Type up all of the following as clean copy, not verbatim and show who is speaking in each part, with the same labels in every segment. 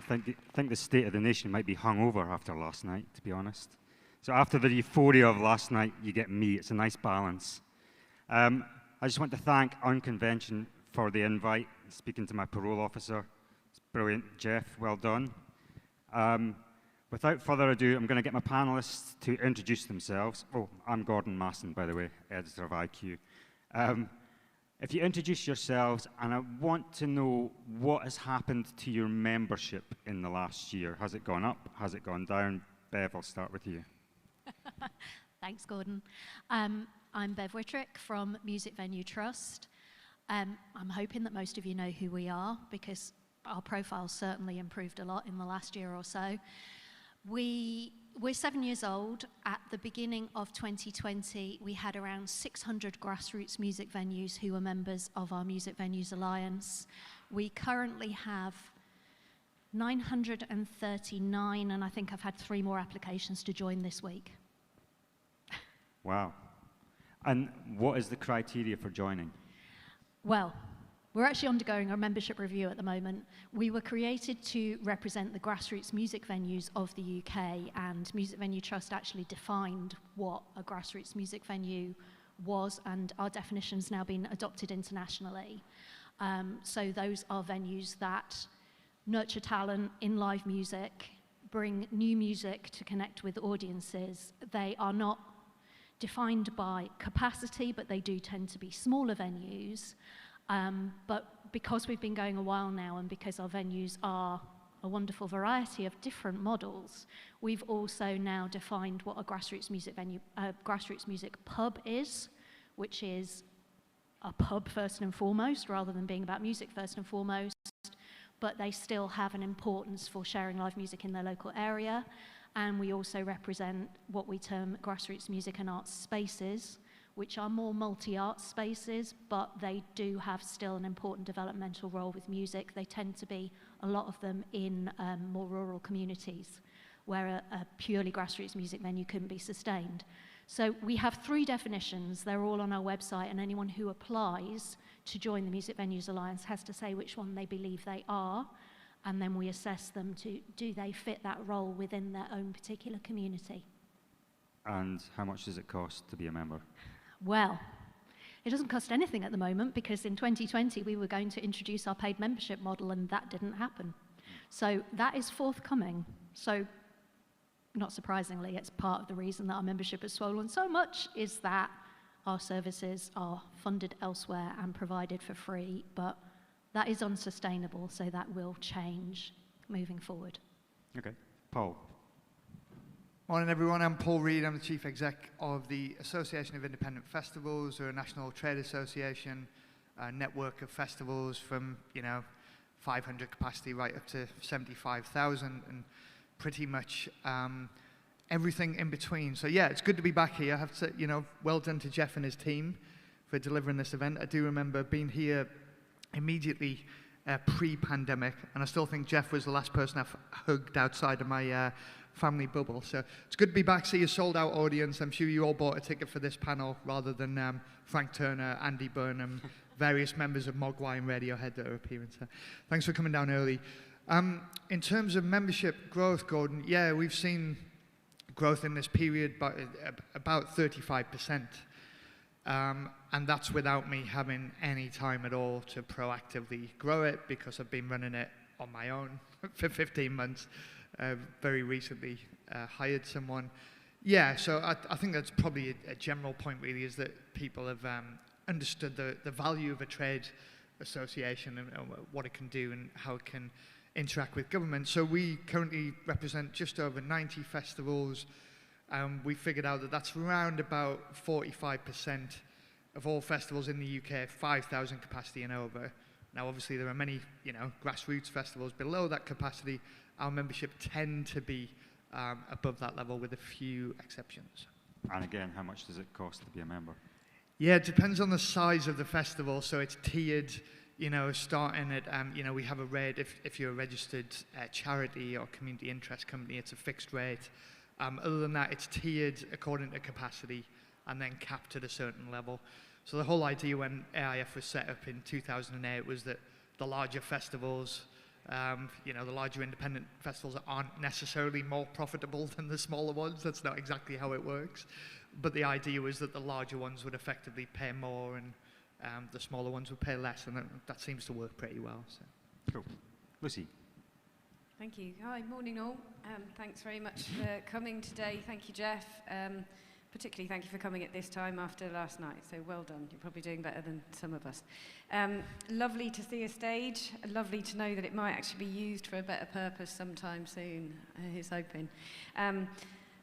Speaker 1: think the state of the nation might be hungover after last night, to be honest. So after the euphoria of last night, you get me. It's a nice balance. I just want to thank Unconvention for the invite, speaking to my parole officer. It's brilliant, Jeff, well done. Without further ado, I'm going to get my panelists to introduce themselves. Oh, I'm Gordon Masson, by the way, editor of IQ. If you introduce yourselves, and I want to know what has happened to your membership in the last year. Has it gone up? Has it gone down? Bev, I'll start with you.
Speaker 2: Thanks, Gordon. I'm Bev Whitrick from Music Venue Trust. I'm hoping that most of you know who we are, because our profile's certainly improved a lot in the last year or so. We're 7 years old. At the beginning of 2020, we had around 600 grassroots music venues who were members of our Music Venues Alliance. We currently have 939, and I think I've had 3 more applications to join this week.
Speaker 1: Wow. And what is the criteria for joining?
Speaker 2: Well, we're actually undergoing a membership review at the moment. We were created to represent the grassroots music venues of the UK, and Music Venue Trust actually defined what a grassroots music venue was, and our definition's now been adopted internationally. So those are venues that nurture talent in live music, bring new music to connect with audiences. They are not defined by capacity, but they do tend to be smaller venues. But because we've been going a while now, and because our venues are a wonderful variety of different models, we've also now defined what a grassroots music venue, grassroots music pub is, which is a pub first and foremost, rather than being about music first and foremost, but they still have an importance for sharing live music in their local area. And we also represent what we term grassroots music and arts spaces, which are more multi-art spaces, but they do have still an important developmental role with music. They tend to be, a lot of them, in more rural communities, where a purely grassroots music venue couldn't be sustained. So we have 3 definitions. They're all on our website, and anyone who applies to join the Music Venues Alliance has to say which one they believe they are, and then we assess them to, do they fit that role within their own particular community.
Speaker 1: And how much does it cost to be a member?
Speaker 2: Well, it doesn't cost anything at the moment, because in 2020 we were going to introduce our paid membership model, and that didn't happen. So that is forthcoming. So not surprisingly, it's part of the reason that our membership has swollen so much, is that our services are funded elsewhere and provided for free, but that is unsustainable, so that will change moving forward.
Speaker 1: Okay. Paul.
Speaker 3: Morning, everyone. I'm Paul Reid. I'm the Chief Exec of the Association of Independent Festivals. We're a national trade association, a network of festivals from, 500 capacity right up to 75,000, and pretty much everything in between. So yeah, it's good to be back here. I have to say, well done to Jeff and his team for delivering this event. I do remember being here immediately pre-pandemic, and I still think Jeff was the last person I've hugged outside of my family bubble. So it's good to be back, see a sold-out audience. I'm sure you all bought a ticket for this panel rather than Frank Turner, Andy Burnham, various members of Mogwai and Radiohead that are appearing. So thanks for coming down early. In terms of membership growth, Gordon, yeah, we've seen growth in this period by about 35%. And that's without me having any time at all to proactively grow it, because I've been running it on my own for 15 months. Very recently hired someone. Yeah, so I think that's probably a general point, really, is that people have understood the value of a trade association and what it can do and how it can interact with government. So we currently represent just over 90 festivals. We figured out that that's around about 45% of all festivals in the UK, 5,000 capacity and over. Now, obviously, there are many, grassroots festivals below that capacity. Our membership tend to be above that level, with a few exceptions.
Speaker 1: And again, how much does it cost to be a member?
Speaker 3: Yeah, it depends on the size of the festival. So it's tiered, starting at, we have a rate if you're a registered charity or community interest company, it's a fixed rate. Other than that, it's tiered according to capacity and then capped at a certain level. So the whole idea when AIF was set up in 2008 was that the larger festivals The larger independent festivals aren't necessarily more profitable than the smaller ones. That's not exactly how it works. But the idea was that the larger ones would effectively pay more and the smaller ones would pay less, and that seems to work pretty well. So.
Speaker 1: Cool. Lucie.
Speaker 4: Thank you. Hi, morning all. Thanks very much for coming today. Thank you, Jeff. Particularly thank you for coming at this time after last night. So well done. You're probably doing better than some of us. Lovely to see a stage. Lovely to know that it might actually be used for a better purpose sometime soon. Here's hoping.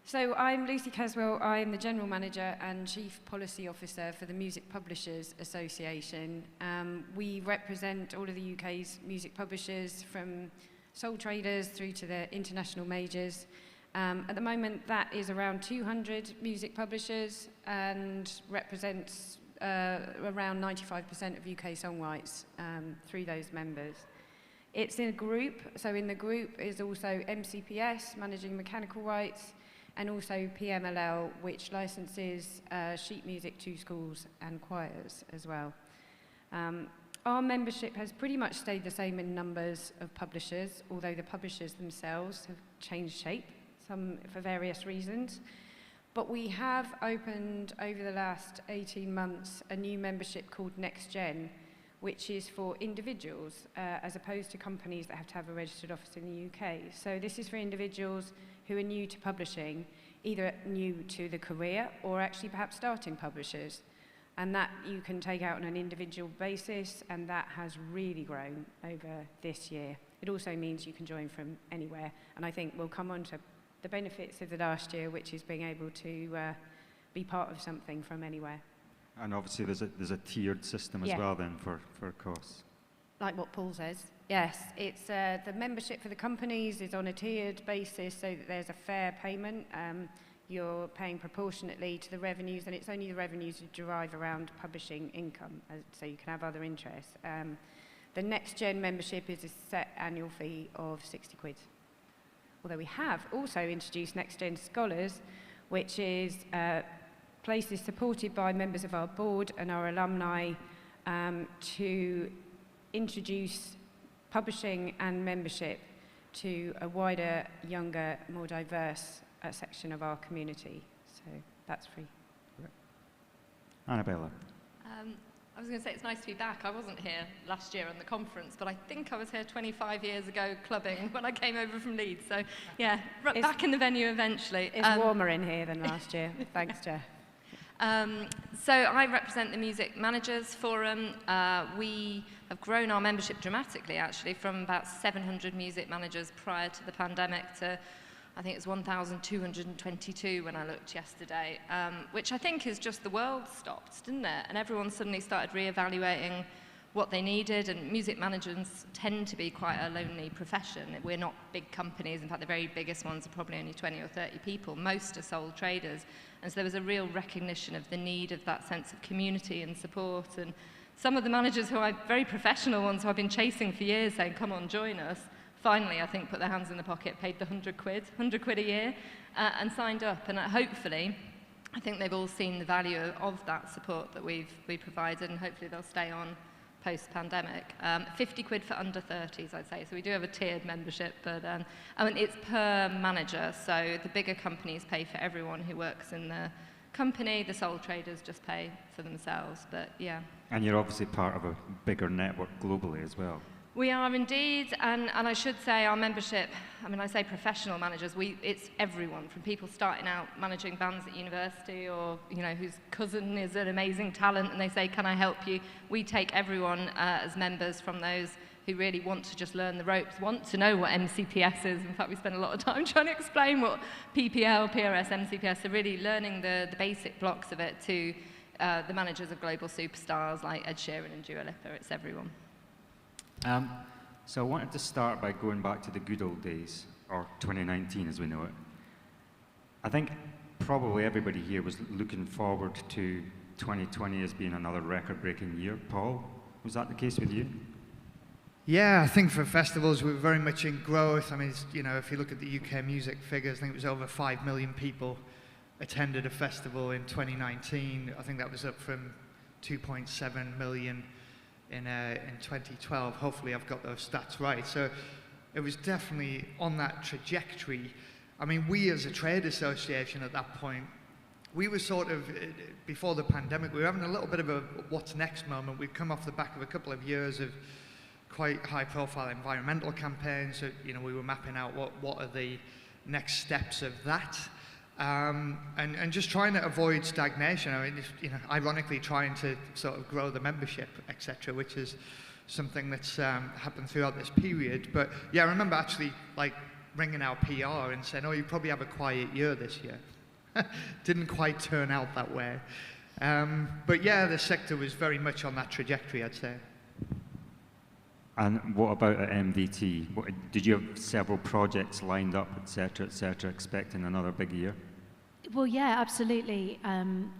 Speaker 4: So I'm Lucie Caswell. I'm the General Manager and Chief Policy Officer for the Music Publishers Association. We represent all of the UK's music publishers, from sole traders through to the international majors. At the moment, that is around 200 music publishers and represents around 95% of UK song rights through those members. It's in a group, so in the group is also MCPS, managing mechanical rights, and also PMLL, which licenses sheet music to schools and choirs as well. Our membership has pretty much stayed the same in numbers of publishers, although the publishers themselves have changed shape, some for various reasons. But we have opened over the last 18 months a new membership called Next Gen, which is for individuals as opposed to companies that have to have a registered office in the UK. So this is for individuals who are new to publishing, either new to the career or actually perhaps starting publishers. And that you can take out on an individual basis, and that has really grown over this year. It also means you can join from anywhere, and I think we'll come on to the benefits of the last year, which is being able to be part of something from anywhere.
Speaker 1: And obviously there's a tiered system as well then for costs.
Speaker 4: Like what Paul says. Yes, it's the membership for the companies is on a tiered basis so that there's a fair payment. You're paying proportionately to the revenues, and it's only the revenues you derive around publishing income, so you can have other interests. The Next Gen membership is a set annual fee of 60 quid. Although we have also introduced Next Gen Scholars, which is places supported by members of our board and our alumni to introduce publishing and membership to a wider, younger, more diverse section of our community. So that's free.
Speaker 1: Annabella.
Speaker 5: I was going to say it's nice to be back. I wasn't here last year on the conference, but I think I was here 25 years ago clubbing when I came over from Leeds. So yeah, back in the venue eventually.
Speaker 4: It's warmer in here than last year. Thanks, Jeff.
Speaker 5: So I represent the Music Managers Forum. We have grown our membership dramatically, actually, from about 700 music managers prior to the pandemic to, I think it was 1,222 when I looked yesterday, which I think is just the world stopped, didn't it? And everyone suddenly started reevaluating what they needed, and music managers tend to be quite a lonely profession. We're not big companies. In fact, the very biggest ones are probably only 20 or 30 people. Most are sole traders. And so there was a real recognition of the need of that sense of community and support. And some of the managers who are very professional ones who I've been chasing for years saying, come on, join us, finally, I think, put their hands in the pocket, paid the 100 quid a year, and signed up. And hopefully, I think they've all seen the value of that support that we provided, and hopefully they'll stay on post-pandemic. 50 quid for under 30s, I'd say. So we do have a tiered membership, but I mean, it's per manager. So the bigger companies pay for everyone who works in the company. The sole traders just pay for themselves, but yeah. And
Speaker 1: you're obviously part of a bigger network globally as well.
Speaker 5: We are indeed, and I should say our membership, I mean, I say professional managers, it's everyone, from people starting out managing bands at university or, you know, whose cousin is an amazing talent and they say, can I help you? We take everyone as members, from those who really want to just learn the ropes, want to know what MCPS is. In fact, we spend a lot of time trying to explain what PPL, PRS, MCPS are, really learning the basic blocks of it, to the managers of global superstars like Ed Sheeran and Dua Lipa. It's everyone.
Speaker 1: So I wanted to start by going back to the good old days, or 2019 as we know it. I think probably everybody here was looking forward to 2020 as being another record-breaking year. Paul, was that the case with you?
Speaker 3: Yeah, I think for festivals we're very much in growth. I mean, you know, if you look at the UK music figures, I think it was over 5 million people attended a festival in 2019. I think that was up from 2.7 million in 2012. Hopefully I've got those stats right. So it was definitely on that trajectory. I mean, we as a trade association at that point, we were sort of, before the pandemic, we were having a little bit of a what's next moment. We'd come off the back of a couple of years of quite high-profile environmental campaigns. So, you know, we were mapping out what are the next steps of that, and just trying to avoid stagnation. I mean, you know, ironically trying to sort of grow the membership, etc., which is something that's happened throughout this period. But yeah, I remember actually like ringing our PR and saying, "Oh, you probably have a quiet year this year." Didn't quite turn out that way. But yeah, the sector was very much on that trajectory, I'd say.
Speaker 1: And what about at MDT? Did you have several projects lined up, et cetera, expecting another big year?
Speaker 2: Well, yeah, absolutely.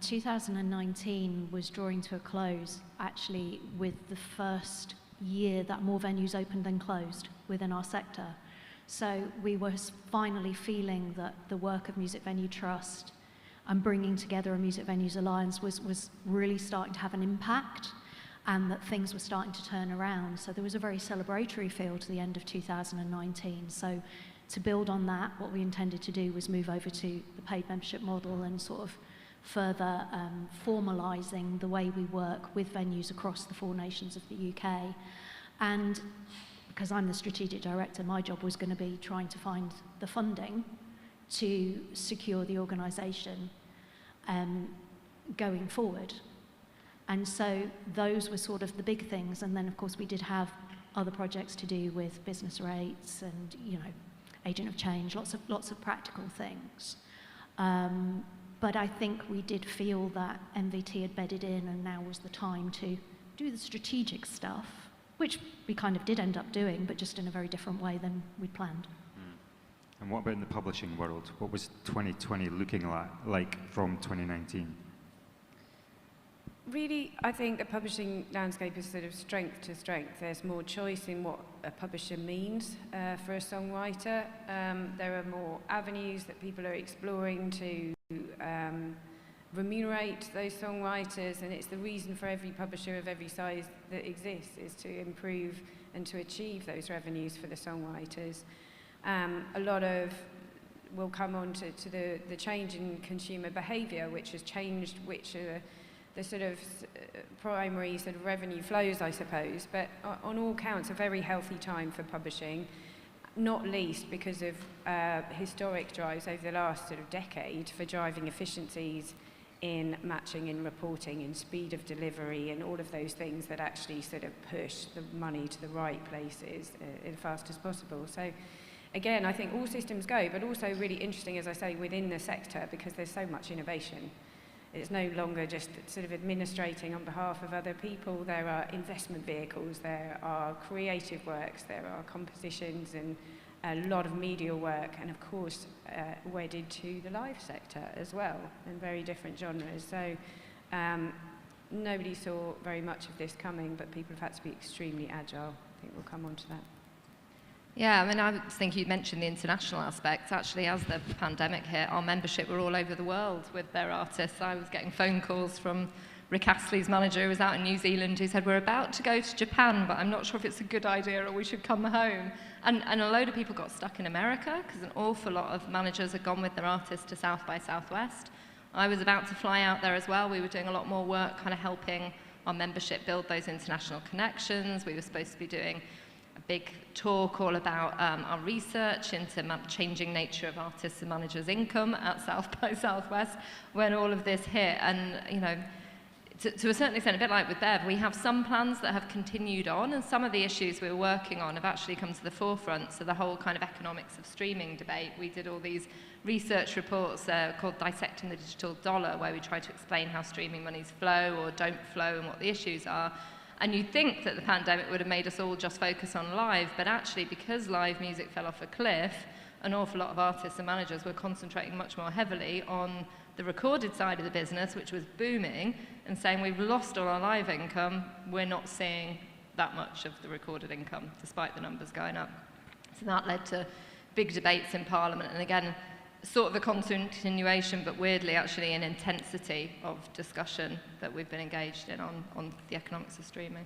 Speaker 2: 2019 was drawing to a close, actually, with the first year that more venues opened than closed within our sector. So we were finally feeling that the work of Music Venue Trust and bringing together a Music Venues Alliance was really starting to have an impact, and that things were starting to turn around. So there was a very celebratory feel to the end of 2019. So to build on that, what we intended to do was move over to the paid membership model and sort of further formalising the way we work with venues across the 4 nations of the UK. And because I'm the strategic director, my job was going to be trying to find the funding to secure the organisation going forward. And so those were sort of the big things. And then, of course, we did have other projects to do with business rates and, you know, agent of change, lots of practical things. But I think we did feel that MVT had bedded in, and now was the time to do the strategic stuff, which we kind of did end up doing, but just in a very different way than we'd planned.
Speaker 1: And what about in the publishing world? What was 2020 looking like from 2019?
Speaker 4: Really, I think the publishing landscape is sort of strength to strength. There's more choice in what a publisher means for a songwriter. There are more avenues that people are exploring to remunerate those songwriters, and it's the reason for every publisher of every size that exists is to improve and to achieve those revenues for the songwriters. A lot of will come on to the change in consumer behaviour, which has changed, which are the sort of primary sort of revenue flows, I suppose. But on all counts, a very healthy time for publishing, not least because of historic drives over the last sort of decade for driving efficiencies in matching, in reporting, in speed of delivery, and all of those things that actually sort of push the money to the right places as fast as possible. So again, I think all systems go, but also really interesting, as I say, within the sector, because there's so much innovation. It's no longer just sort of administrating on behalf of other people. There are investment vehicles, there are creative works, there are compositions, and a lot of media work, and of course wedded to the live sector as well, in very different genres. So nobody saw very much of this coming, but people have had to be extremely agile. I think we'll come on to that.
Speaker 5: Yeah, I mean, I think you mentioned the international aspect. Actually, as the pandemic hit, our membership were all over the world with their artists. I was getting phone calls from Rick Astley's manager, who was out in New Zealand, who said, "We're about to go to Japan, but I'm not sure if it's a good idea or we should come home." And a load of people got stuck in America, because an awful lot of managers had gone with their artists to South by Southwest. I was about to fly out there as well. We were doing a lot more work kind of helping our membership build those international connections. We were supposed to be doing a big talk all about our research into changing nature of artists and managers' income at South by Southwest when all of this hit. And, you know, to a certain extent, a bit like with Bev, we have some plans that have continued on, and some of the issues we were working on have actually come to the forefront. So the whole kind of economics of streaming debate, we did all these research reports called Dissecting the Digital Dollar, where we try to explain how streaming monies flow or don't flow and what the issues are. And you'd think that the pandemic would have made us all just focus on live, but actually, because live music fell off a cliff, an awful lot of artists and managers were concentrating much more heavily on the recorded side of the business, which was booming, and saying, we've lost all our live income, we're not seeing that much of the recorded income, despite the numbers going up. So that led to big debates in Parliament, and again, sort of a continuation, but weirdly actually an intensity of discussion that we've been engaged in on the economics of streaming.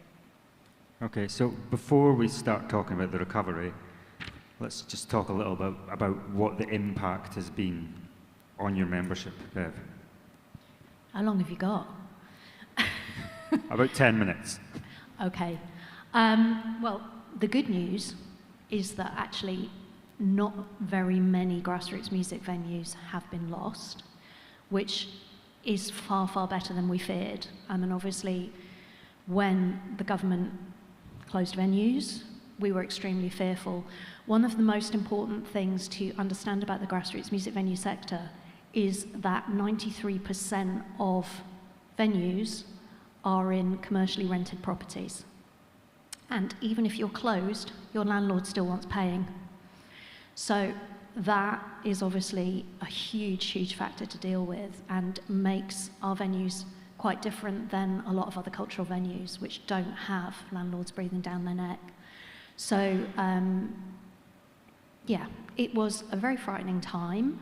Speaker 1: Okay, so before we start talking about the recovery, let's just talk a little bit about what the impact has been on your membership, Bev.
Speaker 2: How long have you got?
Speaker 1: About 10 minutes.
Speaker 2: Okay. Well, the good news is that actually not very many grassroots music venues have been lost, which is far, far better than we feared. I mean, obviously, when the government closed venues, we were extremely fearful. One of the most important things to understand about the grassroots music venue sector is that 93% of venues are in commercially rented properties. And even if you're closed, your landlord still wants paying. So that is obviously a huge, huge factor to deal with and makes our venues quite different than a lot of other cultural venues which don't have landlords breathing down their neck. So, yeah, it was a very frightening time.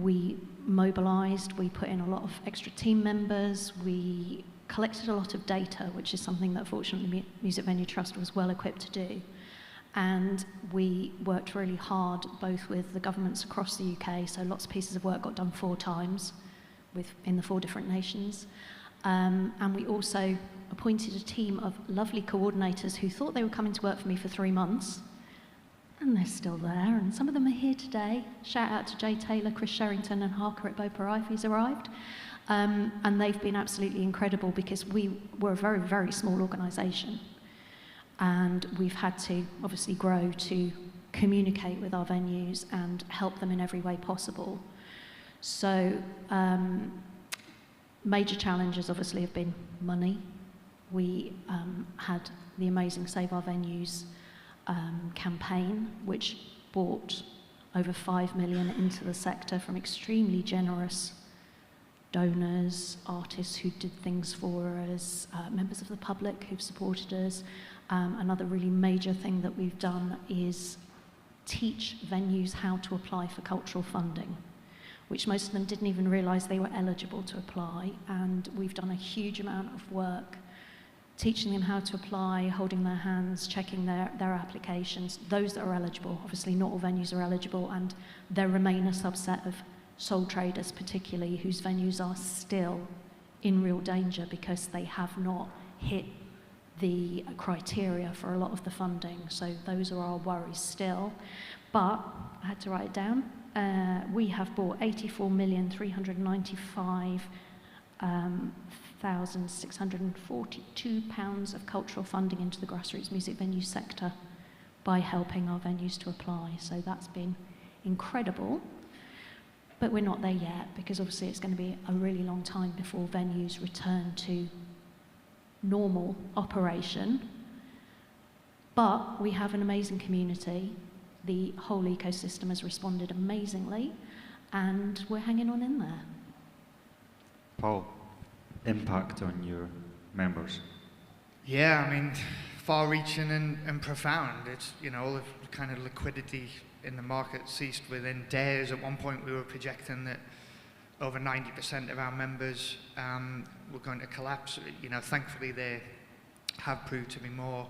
Speaker 2: We mobilised, we put in a lot of extra team members, we collected a lot of data, which is something that fortunately Music Venue Trust was well equipped to do. And we worked really hard both with the governments across the UK, so lots of pieces of work got done 4 times in the 4 different nations. And we also appointed a team of lovely coordinators who thought they were coming to work for me for 3 months. And they're still there, and some of them are here today. Shout out to Jay Taylor, Chris Sherrington, and Harker at Beauport who's arrived. And they've been absolutely incredible because we were a very, very small organisation. And we've had to obviously grow to communicate with our venues and help them in every way possible. So major challenges obviously have been money. We had the amazing Save Our Venues campaign, which brought over 5 million into the sector from extremely generous donors, artists who did things for us, members of the public who've supported us. Another really major thing that we've done is teach venues how to apply for cultural funding, which most of them didn't even realise they were eligible to apply. And we've done a huge amount of work teaching them how to apply, holding their hands, checking their applications. Those that are eligible, obviously not all venues are eligible, and there remain a subset of sole traders particularly whose venues are still in real danger because they have not hit the criteria for a lot of the funding. So those are our worries still. But I had to write it down. We have bought £84,395,642 of cultural funding into the grassroots music venue sector by helping our venues to apply. So that's been incredible. But we're not there yet because obviously it's going to be a really long time before venues return to normal operation. But we have an amazing community. The whole ecosystem has responded amazingly, and we're hanging on in there.
Speaker 1: Paul, impact on your members?
Speaker 3: Yeah, I mean, far-reaching and profound. It's, you know, all the kind of liquidity in the market ceased within days. At one point we were projecting that over 90% of our members were going to collapse. You know, thankfully they have proved to be more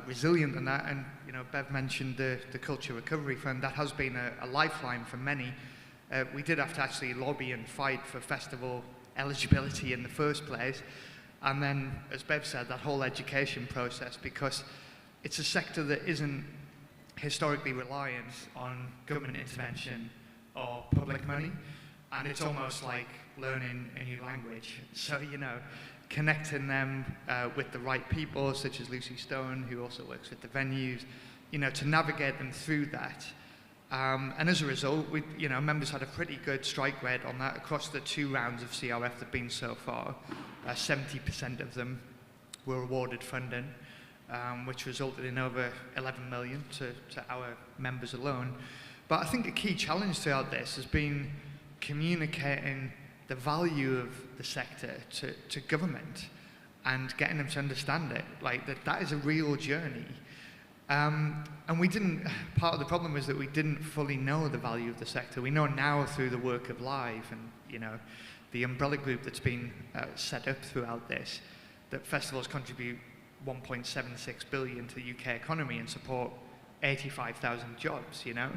Speaker 3: resilient than that. And, you know, Bev mentioned the Culture Recovery Fund. That has been a lifeline for many. We did have to actually lobby and fight for festival eligibility in the first place. And then, as Bev said, that whole education process, because it's a sector that isn't historically reliant on government intervention or public money. And it's almost like learning a new language. So, you know, connecting them with the right people, such as Lucie Stone, who also works with the venues, you know, to navigate them through that. And as a result, we, you know, members had a pretty good strike rate on that across the 2 rounds of CRF that have been so far. 70% of them were awarded funding, which resulted in over 11 million to our members alone. But I think a key challenge throughout this has been communicating the value of the sector to government and getting them to understand it, like that is a real journey. And we didn't, part of the problem was that we didn't fully know the value of the sector. We know now through the work of Live and, you know, the umbrella group that's been set up throughout this, that festivals contribute 1.76 billion to the UK economy and support 85,000 jobs, you know?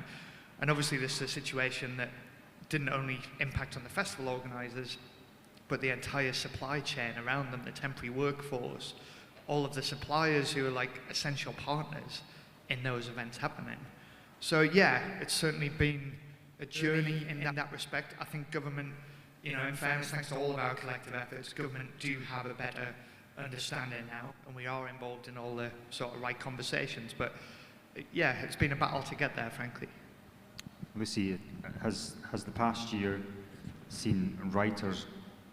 Speaker 3: And obviously this is a situation that didn't only impact on the festival organisers, but the entire supply chain around them, the temporary workforce, all of the suppliers who are like essential partners in those events happening. So yeah, it's certainly been a journey in that respect. I think government, you know, in fairness, thanks to all of our collective efforts, government do have a better understanding now, and we are involved in all the sort of right conversations. But yeah, it's been a battle to get there, frankly.
Speaker 1: Lucie, has the past year seen writers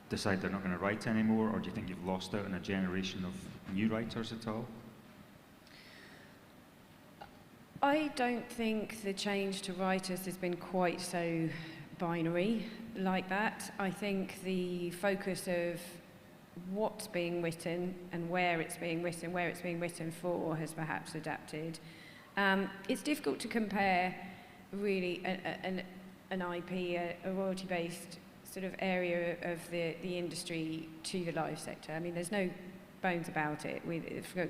Speaker 1: decide they're not going to write anymore, or do you think you've lost out on a generation of new writers at all?
Speaker 4: I don't think the change to writers has been quite so binary like that. I think the focus of what's being written and where it's being written for has perhaps adapted. It's difficult to compare really an IP, a royalty-based sort of area of the industry to the live sector. I mean, there's no bones about it.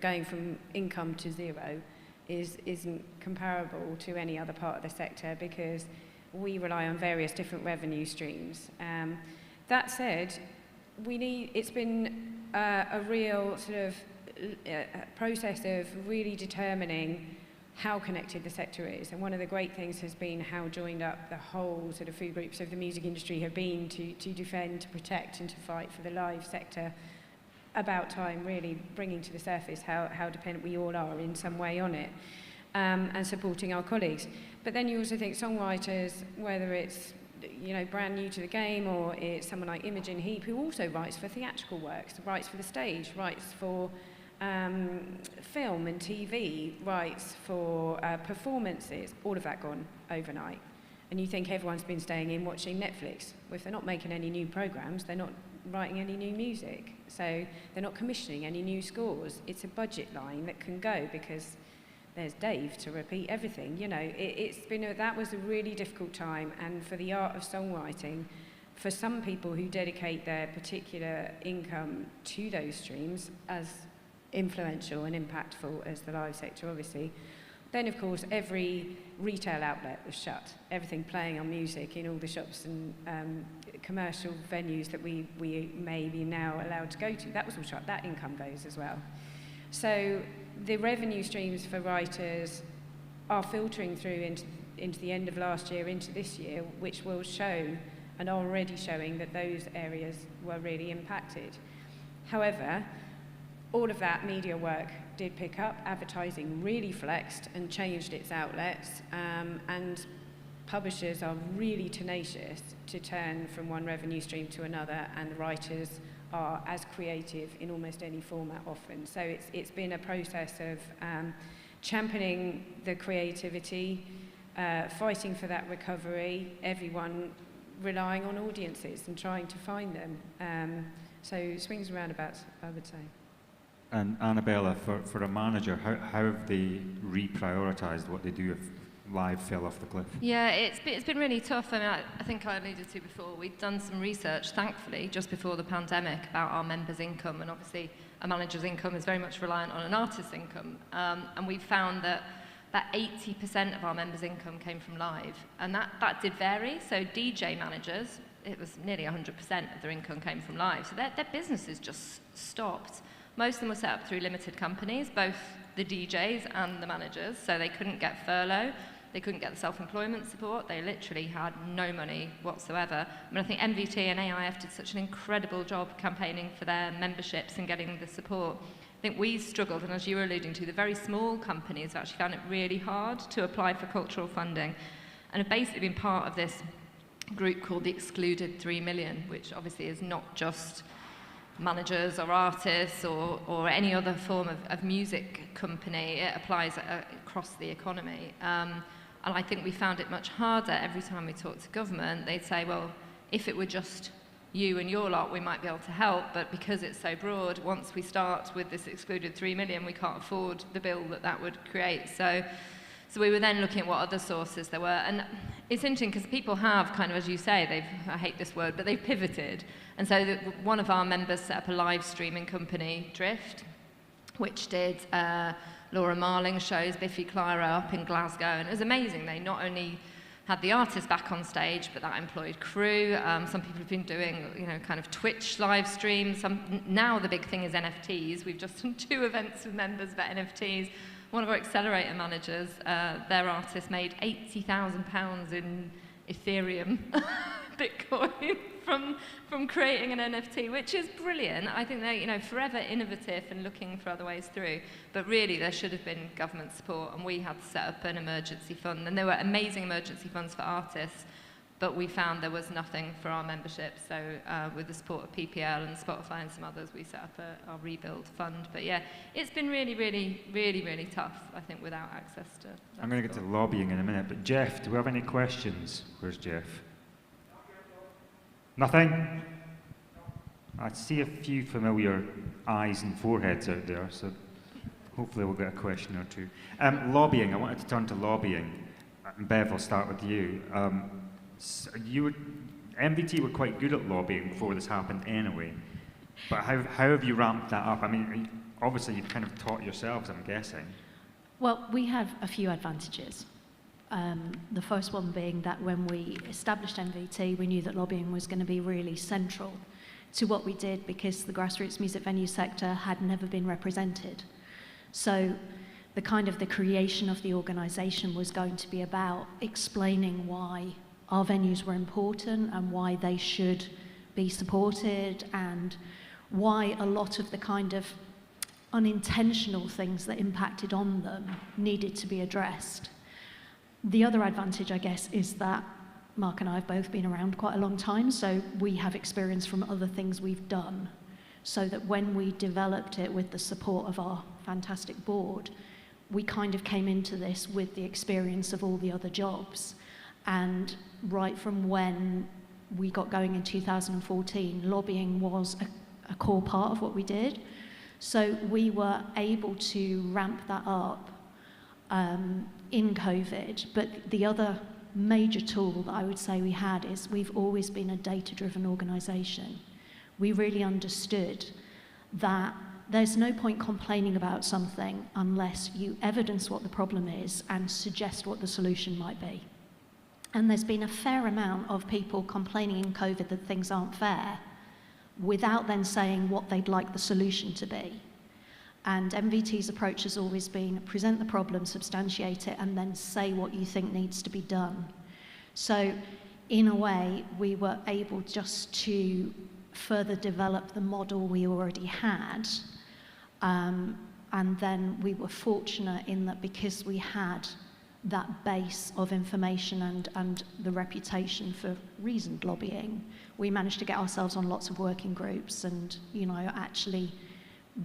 Speaker 4: Going from income to zero isn't comparable to any other part of the sector because we rely on various different revenue streams. That said, it's been a real sort of process of really determining how connected the sector is. And one of the great things has been how joined up the whole sort of food groups of the music industry have been to defend, to protect and to fight for the live sector. About time really bringing to the surface how dependent we all are in some way on it, and supporting our colleagues. But then you also think songwriters, whether it's brand new to the game or it's someone like Imogen Heap who also writes for theatrical works, writes for the stage, writes for film and TV, writes for performances, all of that gone overnight. And you think everyone's been staying in watching Netflix. Well, if they're not making any new programs, they're not writing any new music. So they're not commissioning any new scores. It's a budget line that can go because there's Dave to repeat everything. That was a really difficult time. And for the art of songwriting, for some people who dedicate their particular income to those streams, as influential and impactful as the live sector, obviously, then of course every retail outlet was shut. Everything playing on music in all the shops and commercial venues that we may be now allowed to go to, that was all shut. That income goes as well. So the revenue streams for writers are filtering through into the end of last year, into this year, which will show and are already showing that those areas were really impacted. However, all of that media work did pick up, advertising really flexed and changed its outlets, and publishers are really tenacious to turn from one revenue stream to another, and writers are as creative in almost any format often. So it's been a process of championing the creativity, fighting for that recovery, everyone relying on audiences and trying to find them. So swings and roundabouts, I would say.
Speaker 1: And Annabella, for a manager, how have they reprioritised what they do if live fell off the cliff?
Speaker 5: Yeah, it's been really tough. I mean, I think I alluded to before, we'd done some research, thankfully, just before the pandemic about our members' income, and obviously a manager's income is very much reliant on an artist's income. And we found that 80% of our members' income came from live, and that did vary. So DJ managers, it was nearly 100% of their income came from live. So their businesses just stopped. Most of them were set up through limited companies, both the DJs and the managers, so they couldn't get furlough, they couldn't get the self-employment support, they literally had no money whatsoever. I mean, I think MVT and AIF did such an incredible job campaigning for their memberships and getting the support. I think we struggled, and as you were alluding to, the very small companies actually found it really hard to apply for cultural funding, and have basically been part of this group called the Excluded 3 Million, which obviously is not just managers or artists or any other form of music company. It applies across the economy. And I think we found it much harder every time we talked to government. They'd say, well, if it were just you and your lot, we might be able to help, but because it's so broad, once we start with this excluded 3 million, we can't afford the bill that would create. So we were then looking at what other sources there were. And it's interesting because people have kind of, as you say, I hate this word, but they've pivoted. And so one of our members set up a live streaming company, Drift, which did Laura Marling shows, Biffy Clyro up in Glasgow, and it was amazing. They not only had the artists back on stage, but that employed crew. Some people have been doing, kind of Twitch live streams. Now the big thing is NFTs. We've just done 2 events with members about NFTs. One of our accelerator managers, their artist made £80,000 in Ethereum, Bitcoin, from creating an NFT, which is brilliant. I think they're, forever innovative and looking for other ways through. But really, there should have been government support, and we had to set up an emergency fund. And there were amazing emergency funds for artists, but we found there was nothing for our membership. So with the support of PPL and Spotify and some others, we set up our rebuild fund. But yeah, it's been really, really, really, really tough, I think, without access to that
Speaker 1: I'm going to get to lobbying in a minute, but Jeff, do we have any questions? Where's Jeff? Nothing? I see a few familiar eyes and foreheads out there, so hopefully we'll get a question or two. Lobbying, I wanted to turn to lobbying. Bev, I'll start with you. MVT were quite good at lobbying before this happened anyway, but how have you ramped that up? I mean, obviously you've kind of taught yourselves, I'm guessing.
Speaker 2: Well, we have a few advantages. The first one being that when we established MVT, we knew that lobbying was going to be really central to what we did because the grassroots music venue sector had never been represented. So the creation of the organisation was going to be about explaining why our venues were important and why they should be supported and why a lot of the kind of unintentional things that impacted on them needed to be addressed. The other advantage, I guess, is that Mark and I have both been around quite a long time, so we have experience from other things we've done, so that when we developed it with the support of our fantastic board, we kind of came into this with the experience of all the other jobs. And right from when we got going in 2014, lobbying was a core part of what we did. So we were able to ramp that up in COVID, but the other major tool that I would say we had is we've always been a data-driven organisation. We really understood that there's no point complaining about something unless you evidence what the problem is and suggest what the solution might be. And there's been a fair amount of people complaining in COVID that things aren't fair without then saying what they'd like the solution to be. And MVT's approach has always been present the problem, substantiate it, and then say what you think needs to be done. So in a way, we were able just to further develop the model we already had. And then we were fortunate in that because we had that base of information and the reputation for reasoned lobbying, we managed to get ourselves on lots of working groups and, actually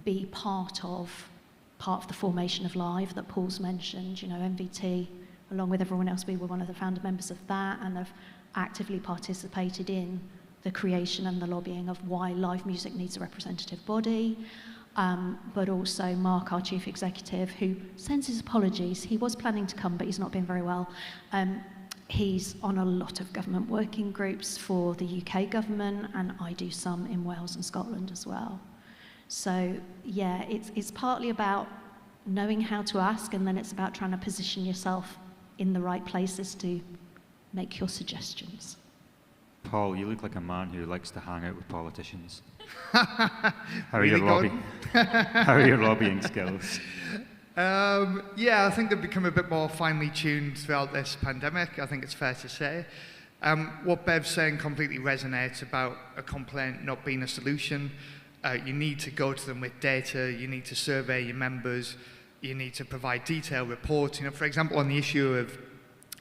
Speaker 2: be part of the formation of Live that Paul's mentioned. MVT, along with everyone else, we were one of the founder members of that and have actively participated in the creation and the lobbying of why live music needs a representative body. But also Mark, our chief executive, who sends his apologies. He was planning to come, but he's not been very well. He's on a lot of government working groups for the UK government, and I do some in Wales and Scotland as well. So yeah, it's partly about knowing how to ask, and then it's about trying to position yourself in the right places to make your suggestions.
Speaker 1: Paul, you look like a man who likes to hang out with politicians. How are your lobbying skills?
Speaker 3: Yeah, I think they've become a bit more finely tuned throughout this pandemic, I think it's fair to say. What Bev's saying completely resonates about a complaint not being a solution. You need to go to them with data, you need to survey your members, you need to provide detailed reports. For example, on the issue of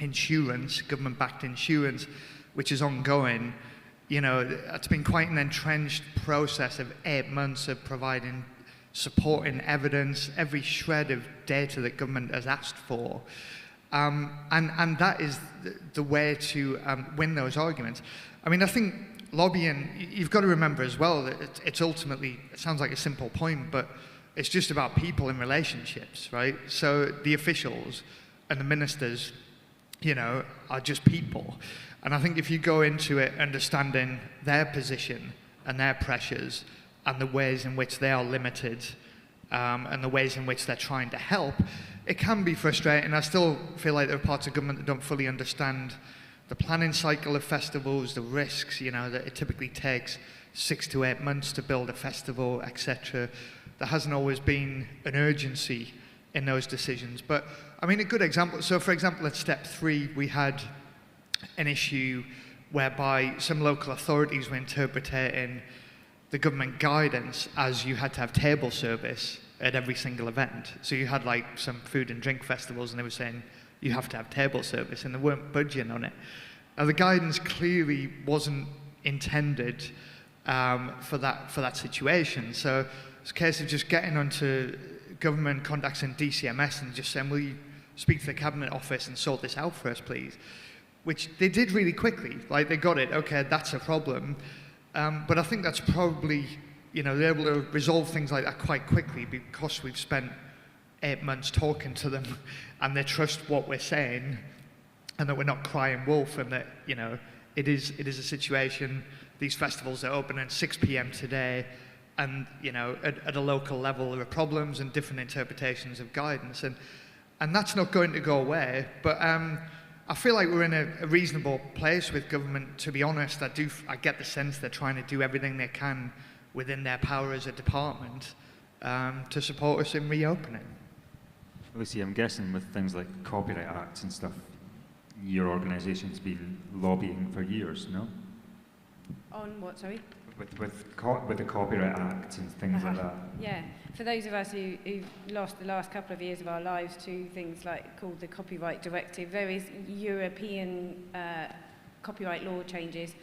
Speaker 3: insurance, government-backed insurance, which is ongoing, it's been quite an entrenched process of 8 months of providing supporting evidence, every shred of data that government has asked for. And that is the way to win those arguments. I think lobbying, you've got to remember as well that it's ultimately, it sounds like a simple point, but it's just about people and relationships, right? So the officials and the ministers, are just people. And I think if you go into it understanding their position and their pressures and the ways in which they are limited and the ways in which they're trying to help, it can be frustrating. I still feel like there are parts of government that don't fully understand the planning cycle of festivals, the risks, you know, that it typically takes 6 to 8 months to build a festival, etc. There hasn't always been an urgency in those decisions. But, I mean, a good example, so for example, at step 3, we had an issue whereby some local authorities were interpreting the government guidance as you had to have table service at every single event. So you had like some food and drink festivals and they were saying you have to have table service and they weren't budging on it. Now the guidance clearly wasn't intended for that situation. So it's a case of just getting onto government contacts in DCMS and just saying, will you speak to the Cabinet Office and sort this out for us, please? Which they did really quickly. Like, they got it, okay, that's a problem. But I think that's probably, you know, they're able to resolve things like that quite quickly because we've spent 8 months talking to them and they trust what we're saying and that we're not crying wolf and that, you know, it is a situation, these festivals are open at 6 p.m. today and, you know, at a local level there are problems and different interpretations of guidance and that's not going to go away. But I feel like we're in a reasonable place with government, to be honest. I get the sense they're trying to do everything they can within their power as a department to support us in reopening.
Speaker 1: Lucie, I'm guessing with things like Copyright Acts and stuff, your organisation's been lobbying for years, no?
Speaker 4: On what, sorry?
Speaker 1: With the Copyright Act and things like that.
Speaker 4: Yeah, for those of us who've lost the last couple of years of our lives to things like called the Copyright Directive, various European copyright law changes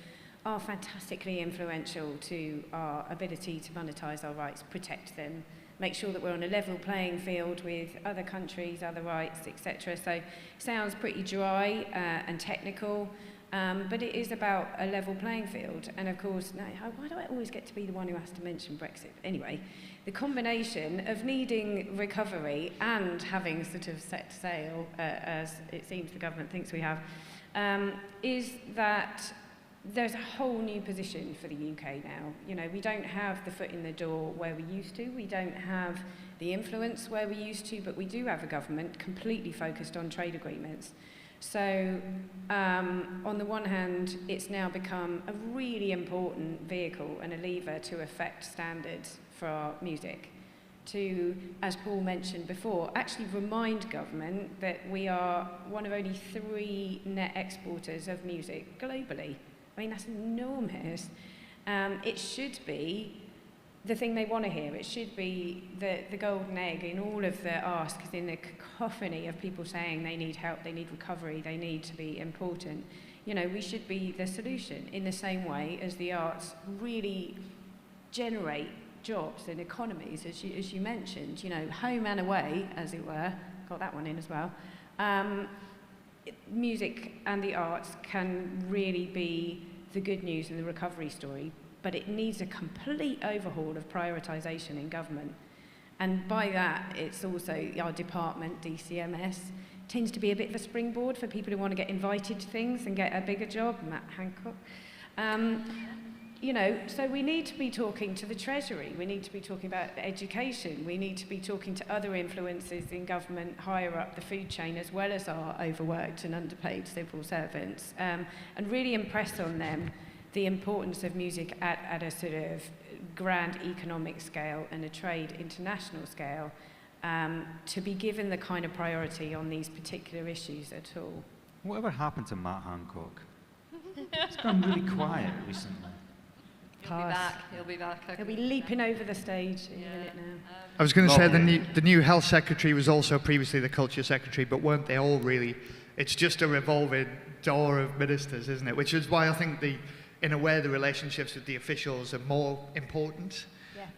Speaker 4: are fantastically influential to our ability to monetize our rights, protect them, make sure that we're on a level playing field with other countries, other rights, etc. So it sounds pretty dry and technical. But it is about a level playing field. And of course, now, why do I always get to be the one who has to mention Brexit? Anyway, the combination of needing recovery and having sort of set sail, as it seems the government thinks we have, is that there's a whole new position for the UK now. You know, we don't have the foot in the door where we used to. We don't have the influence where we used to, but we do have a government completely focused on trade agreements. So, on the one hand, it's now become a really important vehicle and a lever to affect standards for our music. To, as Paul mentioned before, actually remind government that we are one of only 3 net exporters of music globally. I mean, that's enormous. It should be the thing they want to hear. It should be the golden egg in all of the asks, in the cacophony of people saying they need help, they need recovery, they need to be important. You know, we should be the solution in the same way as the arts really generate jobs and economies, as you mentioned, you know, home and away, as it were. Got that one in as well. Music and the arts can really be the good news and the recovery story, but it needs a complete overhaul of prioritisation in government. And by that, it's also our department, DCMS, tends to be a bit of a springboard for people who want to get invited to things and get a bigger job, Matt Hancock. You know, so we need to be talking to the Treasury, we need to be talking about education, we need to be talking to other influences in government higher up the food chain, as well as our overworked and underpaid civil servants, and really impress on them the importance of music at a sort of grand economic scale and a trade international scale, to be given the kind of priority on these particular issues at all.
Speaker 1: Whatever happened to Matt Hancock? It's gone really quiet recently.
Speaker 5: He'll be back. He'll be back.
Speaker 4: He'll be leaping over the stage in a minute now.
Speaker 3: I was going to say the new health secretary was also previously the culture secretary, but weren't they all really? It's just a revolving door of ministers, isn't it? Which is why I think in a way, the relationships with the officials are more important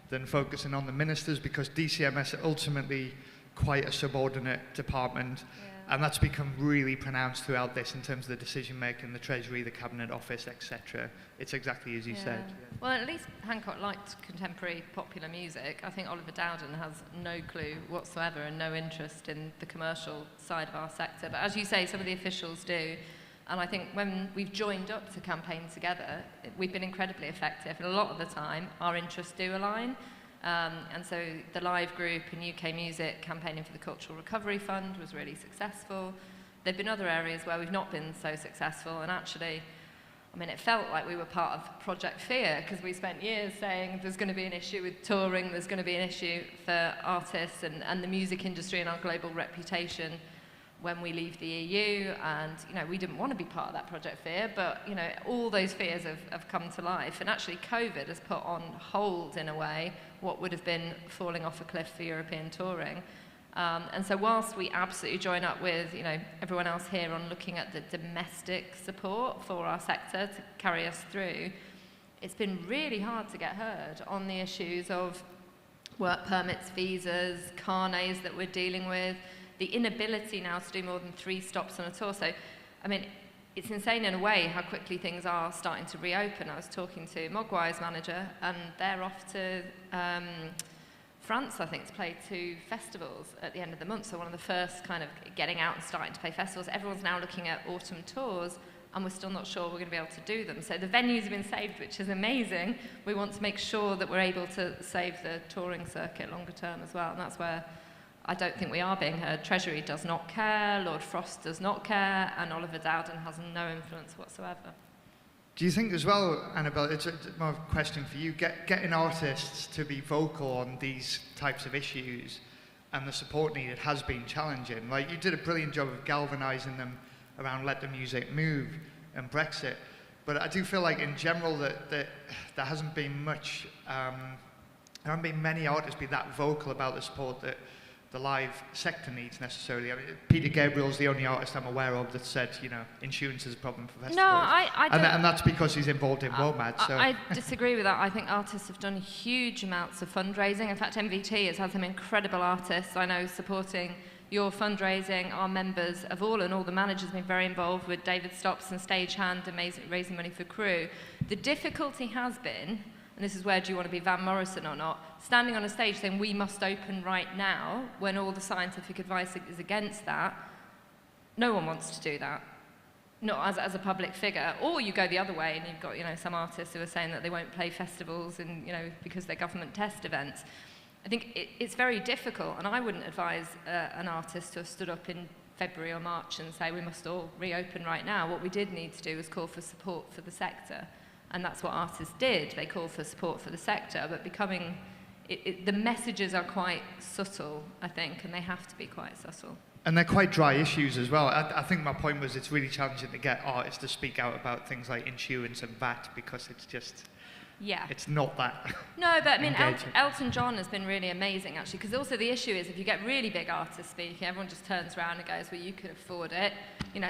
Speaker 3: than focusing on the ministers, because DCMS are ultimately quite a subordinate department. And that's become really pronounced throughout this in terms of the decision-making, the Treasury, the Cabinet Office, etc. It's exactly as you said.
Speaker 5: Well, at least Hancock liked contemporary popular music. I think Oliver Dowden has no clue whatsoever and no interest in the commercial side of our sector. But as you say, some of the officials do. And I think when we've joined up to campaign together, we've been incredibly effective. And a lot of the time, our interests do align. And so the Live Group and UK Music campaigning for the Cultural Recovery Fund was really successful. There have been other areas where we've not been so successful, and actually, I mean, it felt like we were part of Project Fear, because we spent years saying there's going to be an issue with touring, there's going to be an issue for artists and the music industry and our global reputation when we leave the EU, and we didn't want to be part of that Project Fear, but all those fears have come to life, and actually COVID has put on hold, in a way, what would have been falling off a cliff for European touring. And so whilst we absolutely join up with everyone else here on looking at the domestic support for our sector to carry us through, it's been really hard to get heard on the issues of work permits, visas, carnets that we're dealing with, the inability now to do more than 3 stops on a tour. So, I mean, it's insane in a way how quickly things are starting to reopen. I was talking to Mogwai's manager, and they're off to France, I think, to play 2 festivals at the end of the month. So one of the first kind of getting out and starting to play festivals. Everyone's now looking at autumn tours, and we're still not sure we're going to be able to do them. So the venues have been saved, which is amazing. We want to make sure that we're able to save the touring circuit longer term as well, and that's where I don't think we are being heard. Treasury does not care, Lord Frost does not care, and Oliver Dowden has no influence whatsoever.
Speaker 3: Do you think as well, Annabella, it's more of a question for you, getting artists to be vocal on these types of issues and the support needed has been challenging? Like, you did a brilliant job of galvanising them around Let the Music Move and Brexit, but I do feel like in general that there hasn't been much, there haven't been many artists be that vocal about the support that the live sector needs necessarily. I mean, Peter Gabriel's the only artist I'm aware of that said, insurance is a problem for festivals.
Speaker 5: No, I don't.
Speaker 3: And that's because he's involved in WOMAD. So
Speaker 5: I disagree with that. I think artists have done huge amounts of fundraising. In fact, MVT has had some incredible artists I know supporting your fundraising. Our members of all the managers have been very involved with David Stops and Stagehand and raising money for crew. The difficulty has been, and this is where do you want to be Van Morrison or not, standing on a stage saying we must open right now when all the scientific advice is against that. No one wants to do that, not as a public figure. Or you go the other way and you've got some artists who are saying that they won't play festivals and because they're government test events. I think it's very difficult, and I wouldn't advise an artist to have stood up in February or March and say we must all reopen right now. What we did need to do was call for support for the sector. And that's what artists did. They called for support for the sector, but the messages are quite subtle, I think, and they have to be quite subtle.
Speaker 3: And they're quite dry issues as well. I think my point was it's really challenging to get artists to speak out about things like insurance and VAT, because it's just, it's not that.
Speaker 5: No, but I mean, Elton John has been really amazing, actually, because also the issue is if you get really big artists speaking, everyone just turns around and goes, well, you could afford it.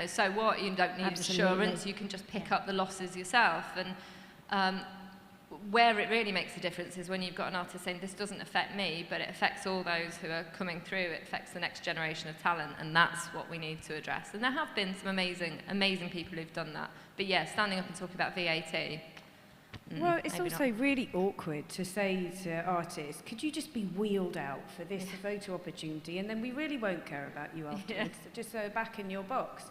Speaker 5: So what? You don't need insurance. You can just pick up the losses yourself. And where it really makes a difference is when you've got an artist saying, this doesn't affect me, but it affects all those who are coming through. It affects the next generation of talent, and that's what we need to address. And there have been some amazing people who've done that. But yeah, standing up and talking about VAT.
Speaker 6: Well, it's also really awkward to say to artists, could you just be wheeled out for this photo opportunity, and then we really won't care about you afterwards, just so back in your box.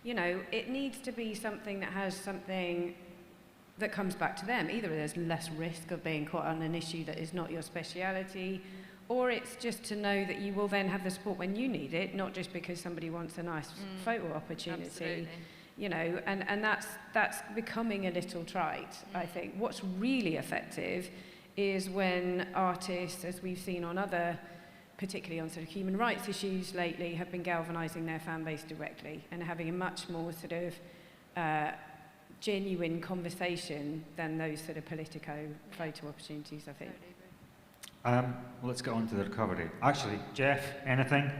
Speaker 6: It needs to be something that has something that comes back to them. Either there's less risk of being caught on an issue that is not your speciality, or it's just to know that you will then have the support when you need it, not just because somebody wants a nice photo opportunity.
Speaker 5: Absolutely.
Speaker 6: And that's becoming a little trite, I think. What's really effective is when artists, as we've seen on other, particularly on sort of human rights issues lately, have been galvanising their fan base directly and having a much more sort of genuine conversation than those sort of politico photo opportunities, I think.
Speaker 1: Let's get on to the recovery. Actually, Jeff, anything?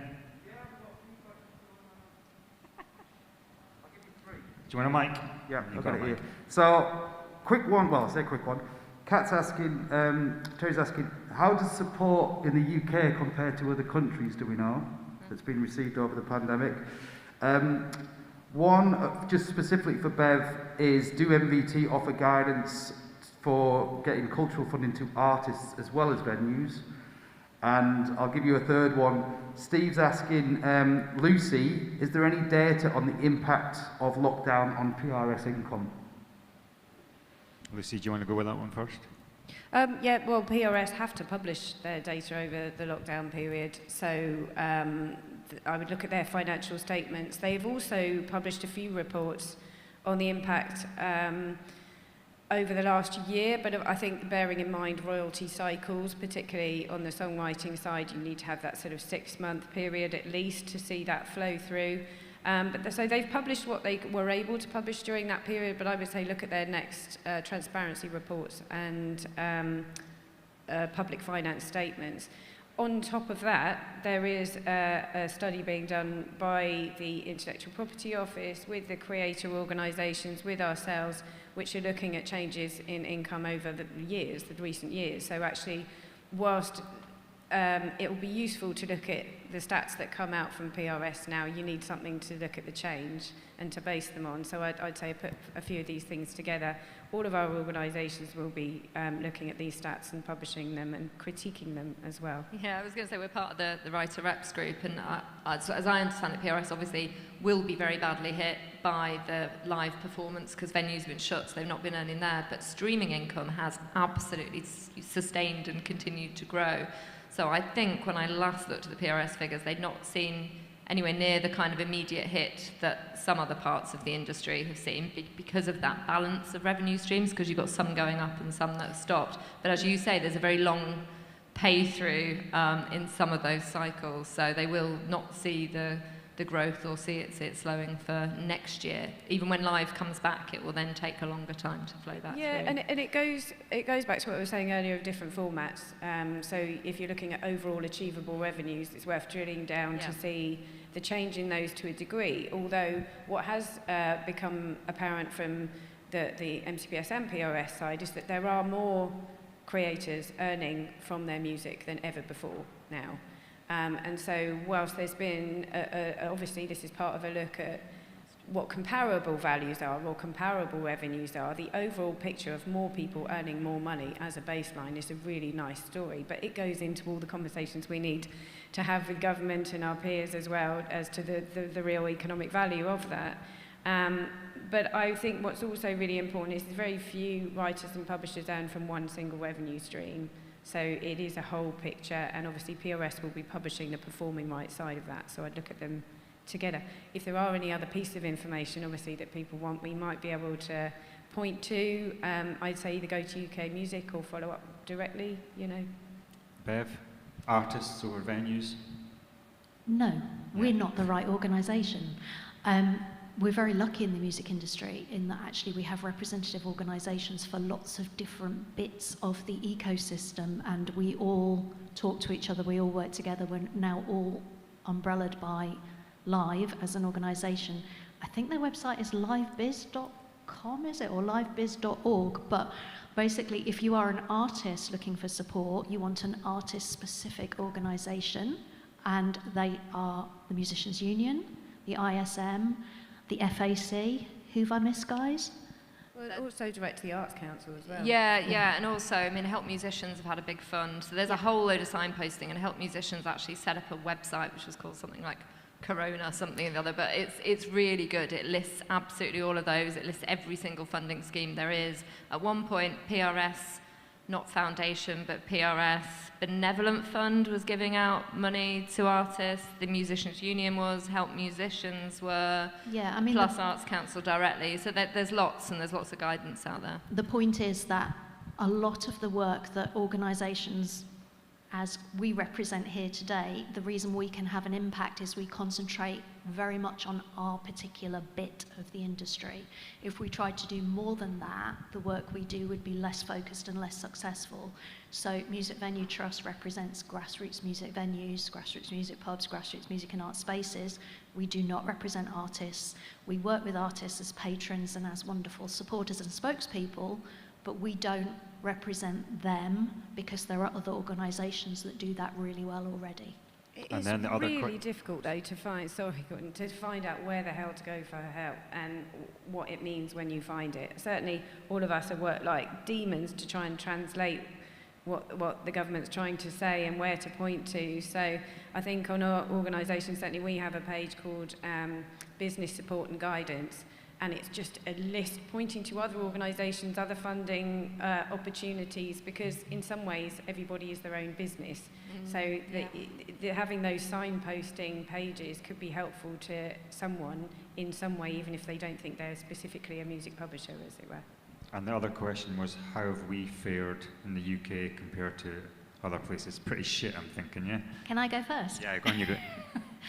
Speaker 1: Do you want a mic?
Speaker 7: Yeah, I've got it here. So, quick one, well, I say quick one. Kat's asking, Terry's asking, how does support in the UK compare to other countries, do we know, that's been received over the pandemic? One, just specifically for Bev, is do MVT offer guidance for getting cultural funding to artists as well as venues? And I'll give you a third one. Steve's asking, Lucie, is there any data on the impact of lockdown on PRS income?
Speaker 1: Lucie, do you want to go with that one first?
Speaker 6: Yeah, well, PRS have to publish their data over the lockdown period, so I would look at their financial statements. They've also published a few reports on the impact over the last year, but I think bearing in mind royalty cycles, particularly on the songwriting side, you need to have that sort of 6-month period at least to see that flow through. So they've published what they were able to publish during that period, but I would say look at their next transparency reports and public finance statements. On top of that, there is a study being done by the Intellectual Property Office with the creator organisations, with ourselves, which are looking at changes in income over the recent years. So actually, whilst it will be useful to look at the stats that come out from PRS now, you need something to look at the change and to base them on. So I'd say put a few of these things together. All of our organisations will be looking at these stats and publishing them and critiquing them as well.
Speaker 5: Yeah, I was going to say we're part of the Writer Reps group, and as I understand it, PRS obviously will be very badly hit by the live performance because venues have been shut, so they've not been earning there, but streaming income has absolutely sustained and continued to grow. So I think when I last looked at the PRS figures, they'd not seen anywhere near the kind of immediate hit that some other parts of the industry have seen because of that balance of revenue streams, because you've got some going up and some that have stopped. But as you say, there's a very long pay through in some of those cycles, so they will not see the growth or see it slowing for next year. Even when live comes back, it will then take a longer time to flow that through.
Speaker 6: And it goes back to what I was saying earlier of different formats. So if you're looking at overall achievable revenues, it's worth drilling down to see the change in those to a degree. Although what has become apparent from the MCPS and PRS side is that there are more creators earning from their music than ever before now. And so whilst there's been, obviously this is part of a look at what comparable values are or comparable revenues are, the overall picture of more people earning more money as a baseline is a really nice story, but it goes into all the conversations we need to have with government and our peers as well as to the real economic value of that. But I think what's also really important is very few writers and publishers earn from one single revenue stream. So it is a whole picture, and obviously PRS will be publishing the performing rights side of that, so I'd look at them together. If there are any other piece of information, obviously, that people want, we might be able to point to. I'd say either go to UK Music or follow up directly, you know.
Speaker 1: Bev, artists over venues?
Speaker 2: No, we're not the right organisation. We're very lucky in the music industry in that actually we have representative organisations for lots of different bits of the ecosystem, and we all talk to each other, we all work together. We're now all umbrellaed by Live as an organisation. I think their website is livebiz.com, is it, or livebiz.org, but basically if you are an artist looking for support, you want an artist-specific organisation, and they are the Musicians Union, the ISM, the FAC. Who've I missed, guys?
Speaker 6: Well, also direct to the Arts Council as well.
Speaker 5: Yeah, and also, I mean, Help Musicians have had a big fund, so there's a whole load of signposting, and Help Musicians actually set up a website which was called something like Corona something or the other, but it's really good. It lists absolutely all of those. It lists every single funding scheme there is. At one point, PRS, not foundation, but PRS Benevolent Fund was giving out money to artists. The Musicians Union was, Help Musicians were, plus Arts Council directly. So there's lots, and there's lots of guidance out there.
Speaker 2: The point is that a lot of the work that organisations, as we represent here today, the reason we can have an impact is we concentrate very much on our particular bit of the industry. If we tried to do more than that, the work we do would be less focused and less successful. So Music Venue Trust represents grassroots music venues, grassroots music pubs, grassroots music and art spaces. We do not represent artists. We work with artists as patrons and as wonderful supporters and spokespeople, but we don't represent them because there are other organisations that do that really well already.
Speaker 6: It's really difficult though to find out where the hell to go for help and what it means when you find it. Certainly all of us have worked like demons to try and translate what the government's trying to say and where to point to. So I think on our organisation, certainly we have a page called Business Support and Guidance, and it's just a list pointing to other organisations, other funding opportunities, because in some ways everybody is their own business. So having those signposting pages could be helpful to someone in some way, even if they don't think they're specifically a music publisher, as it were.
Speaker 1: And the other question was, how have we fared in the UK compared to other places? Pretty shit, I'm thinking, yeah?
Speaker 2: Can I go first?
Speaker 1: Yeah, go on, you go.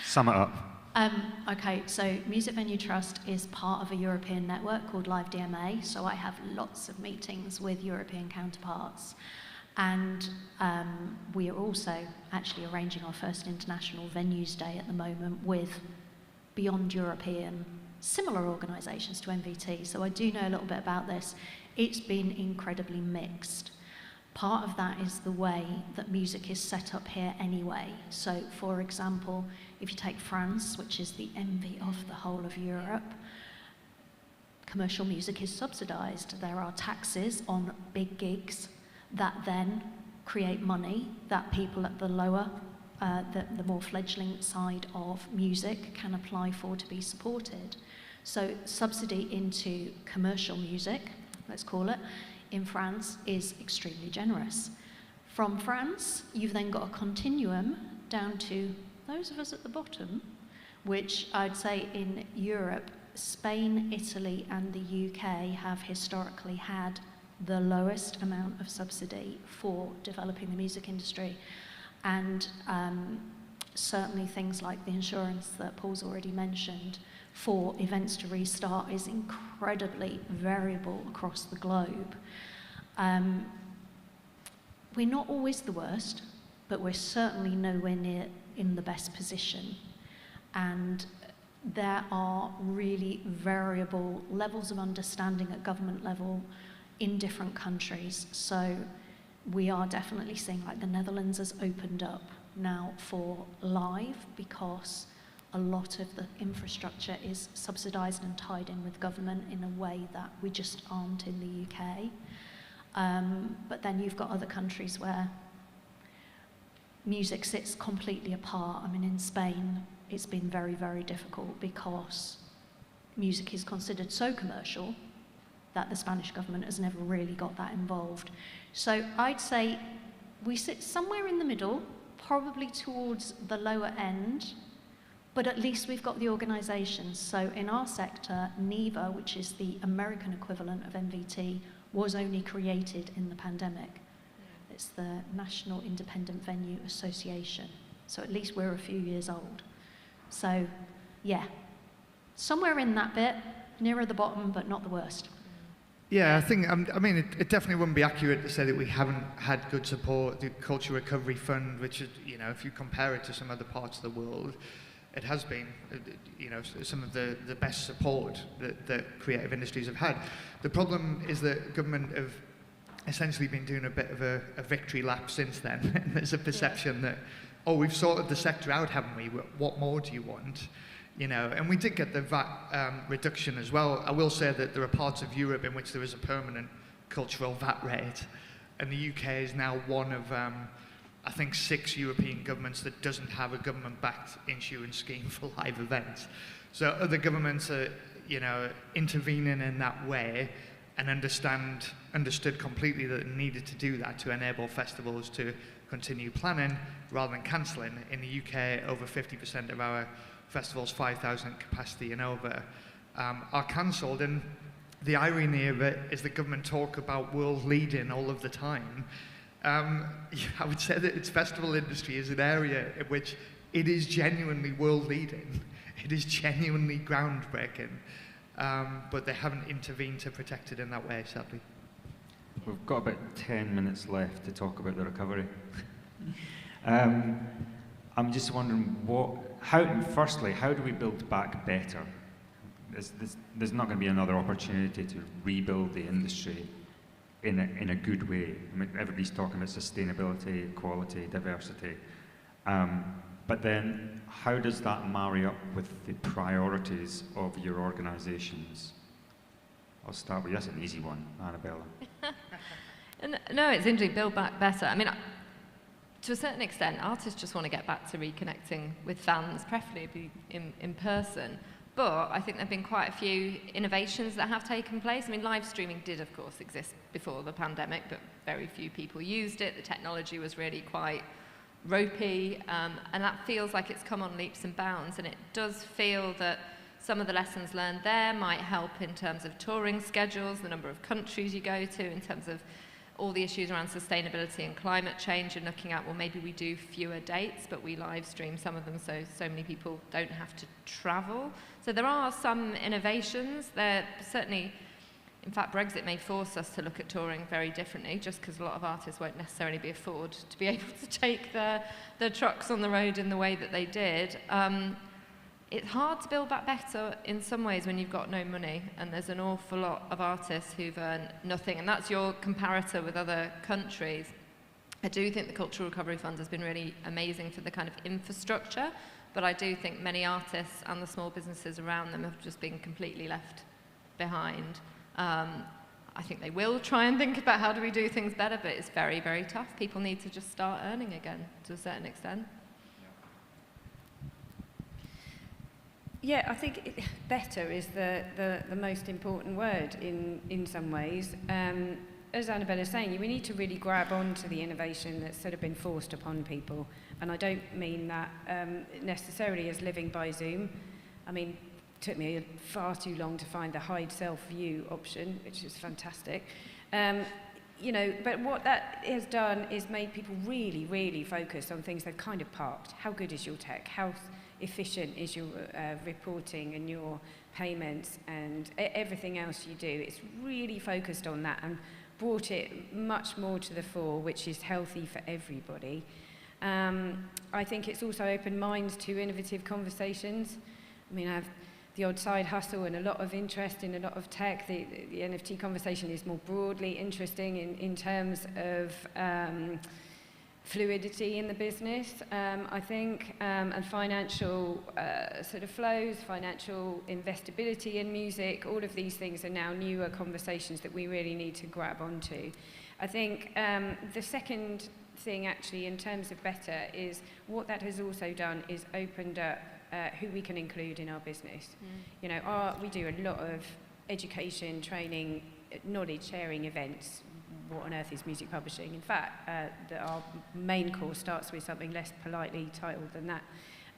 Speaker 1: Sum it up.
Speaker 2: Okay, so Music Venue Trust is part of a European network called Live DMA, so I have lots of meetings with European counterparts. And we are also actually arranging our first International Venues Day at the moment with beyond European similar organisations to MVT. So I do know a little bit about this. It's been incredibly mixed. Part of that is the way that music is set up here anyway. So, for example, if you take France, which is the envy of the whole of Europe, commercial music is subsidised. There are taxes on big gigs that then create money that people at the lower, the more fledgling side of music can apply for to be supported. So subsidy into commercial music, let's call it, in France is extremely generous. From France, you've then got a continuum down to those of us at the bottom, which I'd say in Europe, Spain, Italy, and the UK have historically had the lowest amount of subsidy for developing the music industry. And certainly things like the insurance that Paul's already mentioned for events to restart is incredibly variable across the globe. We're not always the worst, but we're certainly nowhere near in the best position. And there are really variable levels of understanding at government level in different countries. So we are definitely seeing, like, the Netherlands has opened up now for live because a lot of the infrastructure is subsidised and tied in with government in a way that we just aren't in the UK. But then you've got other countries where music sits completely apart. I mean, in Spain, it's been very, very difficult because music is considered so commercial that the Spanish government has never really got that involved. So I'd say we sit somewhere in the middle, probably towards the lower end, but at least we've got the organisations. So in our sector, NEVA, which is the American equivalent of MVT, was only created in the pandemic. It's the National Independent Venue Association. So at least we're a few years old. So yeah, somewhere in that bit, nearer the bottom, but not the worst.
Speaker 3: Yeah, I think, I mean, it definitely wouldn't be accurate to say that we haven't had good support. The Culture Recovery Fund, which is, you know, if you compare it to some other parts of the world, it has been, you know, some of the best support that creative industries have had. The problem is that government have essentially been doing a bit of a victory lap since then. And there's a perception that, oh, we've sorted the sector out, haven't we? What more do you want? You know, and we did get the VAT reduction as well. I will say that there are parts of Europe in which there is a permanent cultural VAT rate, and the UK is now one of, I think, 6 European governments that doesn't have a government-backed insurance scheme for live events. So other governments are, you know, intervening in that way and understood completely that they needed to do that to enable festivals to continue planning rather than cancelling. In the UK, over 50% of our festivals, 5,000 capacity and over, are cancelled. And the irony of it is the government talk about world leading all of the time. I would say that its festival industry is an area in which it is genuinely world leading. It is genuinely groundbreaking, but they haven't intervened to protect it in that way, sadly.
Speaker 1: We've got about 10 minutes left to talk about the recovery. I'm just wondering firstly, how do we build back better? There's not going to be another opportunity to rebuild the industry in a good way. I mean, everybody's talking about sustainability, equality, diversity. But then, how does that marry up with the priorities of your organisations? I'll start with you. That's an easy one, Annabella.
Speaker 5: No, it's interesting, build back better. I mean, to a certain extent, artists just want to get back to reconnecting with fans, preferably in person. But I think there have been quite a few innovations that have taken place. I mean, live streaming did, of course, exist before the pandemic, but very few people used it. The technology was really quite ropey, and that feels like it's come on leaps and bounds. And it does feel that some of the lessons learned there might help in terms of touring schedules, the number of countries you go to, in terms of all the issues around sustainability and climate change, and looking at, well, maybe we do fewer dates, but we live stream some of them so many people don't have to travel. So there are some innovations. There certainly, in fact, Brexit may force us to look at touring very differently, just because a lot of artists won't necessarily be afford to be able to take their trucks on the road in the way that they did. It's hard to build back better in some ways when you've got no money, and there's an awful lot of artists who've earned nothing, and that's your comparator with other countries. I do think the Cultural Recovery Fund has been really amazing for the kind of infrastructure, but I do think many artists and the small businesses around them have just been completely left behind. I think they will try and think about how do we do things better, but it's very, very tough. People need to just start earning again to a certain extent.
Speaker 6: Yeah, I think better is the most important word in some ways. As Annabella is saying, we need to really grab onto the innovation that's sort of been forced upon people. And I don't mean that necessarily as living by Zoom. I mean, it took me far too long to find the hide self-view option, which is fantastic. You know, but what that has done is made people really, really focus on things they've kind of parked. How good is your tech? How efficient is your reporting and your payments and everything else you do? It's really focused on that and brought it much more to the fore, which is healthy for everybody. I think it's also opened minds to innovative conversations. I mean, I have the odd side hustle and a lot of interest in a lot of tech. The NFT conversation is more broadly interesting in terms of fluidity in the business, I think, and financial sort of flows, financial investability in music. All of these things are now newer conversations that we really need to grab onto. I think the second thing actually in terms of better is what that has also done is opened up who we can include in our business. You know, we do a lot of education, training, knowledge sharing events. What on earth is music publishing? In fact, our main course starts with something less politely titled than that.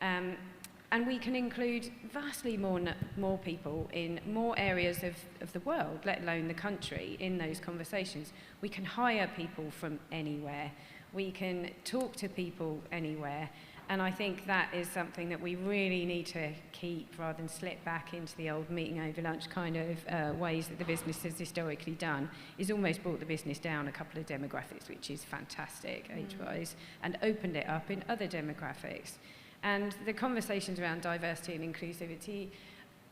Speaker 6: And we can include vastly more people in more areas of the world, let alone the country, in those conversations. We can hire people from anywhere. We can talk to people anywhere. And I think that is something that we really need to keep rather than slip back into the old meeting over lunch kind of ways that the business has historically done, is almost brought the business down a couple of demographics, which is fantastic age-wise, and opened it up in other demographics. And the conversations around diversity and inclusivity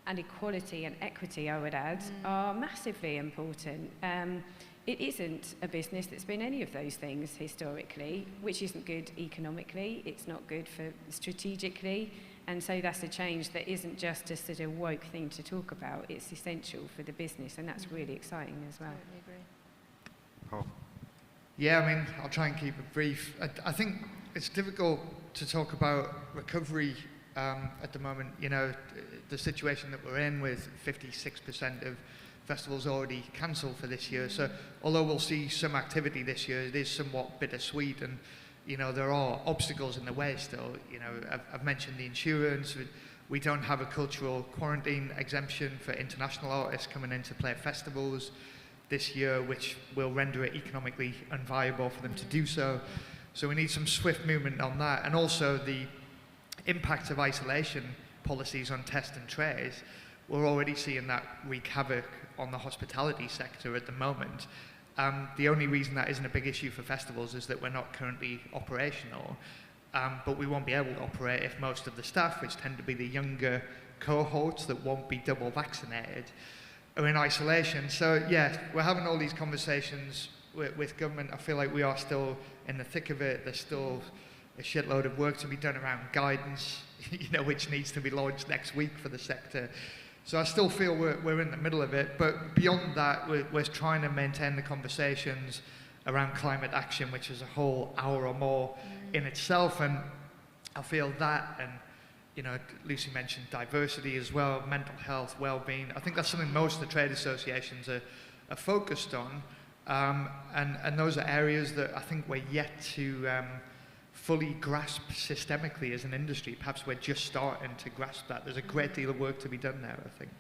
Speaker 6: and equality and equity, I would add, are massively important. It isn't a business that's been any of those things historically, which isn't good economically, it's not good for strategically, and so that's a change that isn't just a sort of woke thing to talk about, it's essential for the business, and that's really exciting as well.
Speaker 5: Totally agree.
Speaker 1: Paul?
Speaker 3: Yeah, I mean, I'll try and keep it brief. I think it's difficult to talk about recovery at the moment. You know, the situation that we're in with 56% of festivals already cancelled for this year. So although we'll see some activity this year, it is somewhat bittersweet, and you know there are obstacles in the way still. You know, I've mentioned the insurance. We don't have a cultural quarantine exemption for international artists coming in to play festivals this year, which will render it economically unviable for them to do so. So we need some swift movement on that, and also the impact of isolation policies on test and trace. We're already seeing that wreak havoc on the hospitality sector at the moment. The only reason that isn't a big issue for festivals is that we're not currently operational, but we won't be able to operate if most of the staff, which tend to be the younger cohorts that won't be double vaccinated, are in isolation. So yeah, we're having all these conversations with government. I feel like we are still in the thick of it. There's still a shitload of work to be done around guidance, you know, which needs to be launched next week for the sector. So I still feel we're in the middle of it, but beyond that, we're trying to maintain the conversations around climate action, which is a whole hour or more in itself, and I feel that and you know, Lucie mentioned diversity as well, mental health, well-being. I think that's something most of the trade associations are focused on. And those are areas that I think we're yet to fully grasp systemically as an industry. Perhaps we're just starting to grasp that. There's a great deal of work to be done there, I think.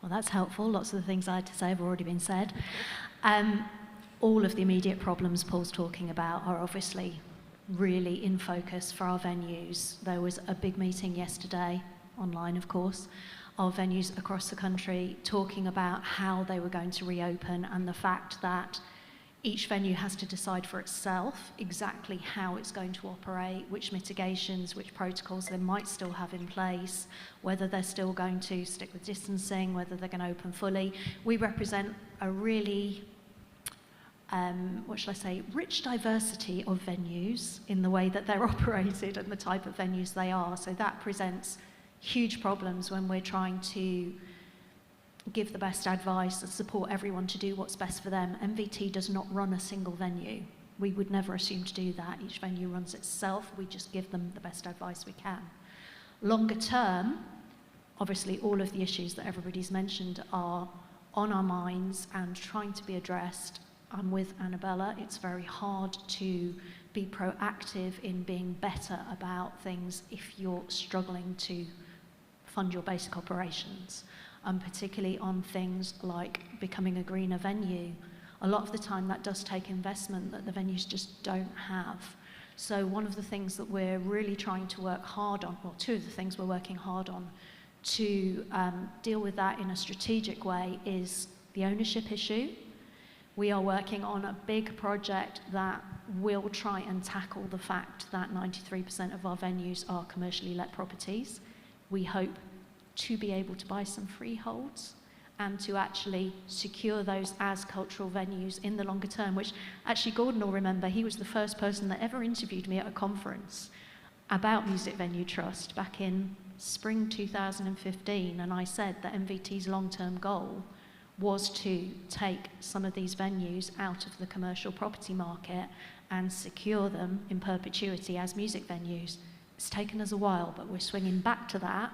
Speaker 2: Well, that's helpful. Lots of the things I had to say have already been said. All of the immediate problems Paul's talking about are obviously really in focus for our venues. There was a big meeting yesterday, online of course, of venues across the country talking about how they were going to reopen, and the fact that each venue has to decide for itself exactly how it's going to operate, which mitigations, which protocols they might still have in place, whether they're still going to stick with distancing, whether they're going to open fully. We represent a really, what shall I say, rich diversity of venues in the way that they're operated and the type of venues they are. So that presents huge problems when we're trying to give the best advice and support everyone to do what's best for them. MVT does not run a single venue. We would never assume to do that. Each venue runs itself. We just give them the best advice we can. Longer term, obviously all of the issues that everybody's mentioned are on our minds and trying to be addressed. I'm with Annabella. It's very hard to be proactive in being better about things if you're struggling to fund your basic operations, particularly on things like becoming a greener venue. A lot of the time that does take investment that the venues just don't have. So one of the things that we're really trying to work hard on, well, two of the things we're working hard on to deal with that in a strategic way is the ownership issue. We are working on a big project that will try and tackle the fact that 93% of our venues are commercially let properties. We hope to be able to buy some freeholds and to actually secure those as cultural venues in the longer term, which actually Gordon will remember. He was the first person that ever interviewed me at a conference about Music Venue Trust back in spring 2015, and I said that MVT's long-term goal was to take some of these venues out of the commercial property market and secure them in perpetuity as music venues. It's taken us a while, but we're swinging back to that.